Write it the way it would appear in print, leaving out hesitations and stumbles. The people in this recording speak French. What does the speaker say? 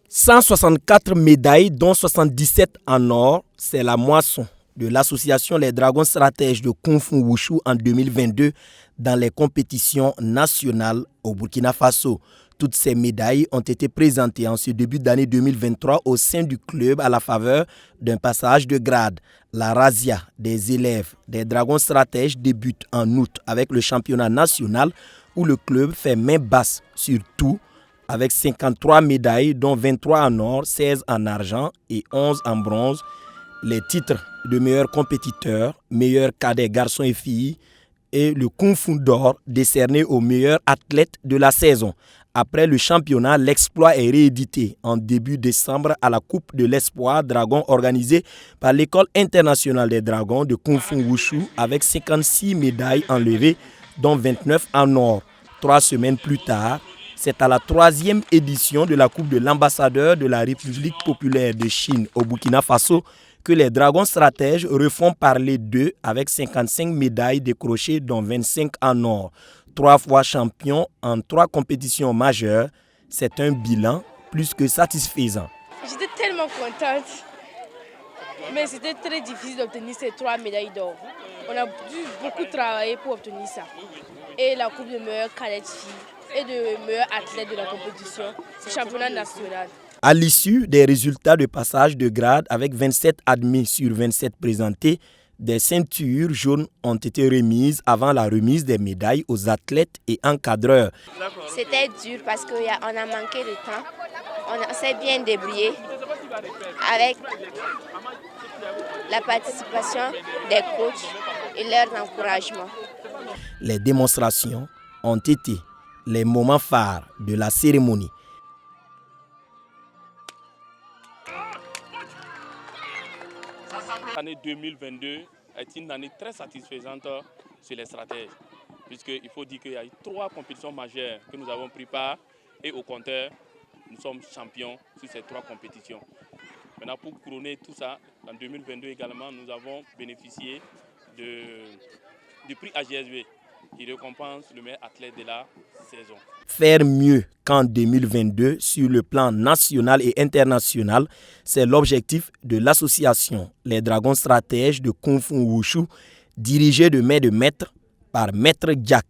164 médailles, dont 77 en or, c'est la moisson de l'association Les Dragons Stratèges de Kung Fu Wushu en 2022 dans les compétitions nationales au Burkina Faso. Toutes ces médailles ont été présentées en ce début d'année 2023 au sein du club à la faveur d'un passage de grade. La razzia des élèves des Dragons Stratèges débute en août avec le championnat national où le club fait main basse sur tout avec 53 médailles dont 23 en or, 16 en argent et 11 en bronze. Les titres de meilleur compétiteur, meilleur cadet garçons et filles et le Kung Fu d'or décerné aux meilleurs athlètes de la saison. Après le championnat, l'exploit est réédité en début décembre à la Coupe de l'Espoir Dragon organisée par l'École internationale des dragons de Kung Fu Wushu avec 56 médailles enlevées, dont 29 en or. 3 semaines plus tard, c'est à la 3e édition de la Coupe de l'ambassadeur de la République populaire de Chine au Burkina Faso que les Dragons Stratèges refont parler d'eux avec 55 médailles décrochées dont 25 en or. 3 fois champion en 3 compétitions majeures, c'est un bilan plus que satisfaisant. J'étais tellement contente, mais c'était très difficile d'obtenir ces 3 médailles d'or. On a dû beaucoup travailler pour obtenir ça. Et la coupe de meilleure cadette fille et de meilleur athlète de la compétition, c'est championnat national. À l'issue des résultats de passage de grade avec 27 admis sur 27 présentés, des ceintures jaunes ont été remises avant la remise des médailles aux athlètes et encadreurs. C'était dur parce qu'on a manqué de temps. On s'est bien débrouillé avec la participation des coachs et leur encouragement. Les démonstrations ont été les moments phares de la cérémonie. L'année 2022 est une année très satisfaisante sur les stratèges, puisqu'il faut dire qu'il y a eu 3 compétitions majeures que nous avons pris part et au compteur, nous sommes champions sur ces 3 compétitions. Maintenant, pour couronner tout ça, en 2022 également, nous avons bénéficié du prix AGSV qui récompense le meilleur athlète de la saison. Faire mieux qu'en 2022 sur le plan national et international, c'est l'objectif de l'association Les Dragons Stratèges de Kung Fu Wushu, dirigée de main de maître par Maître Jack.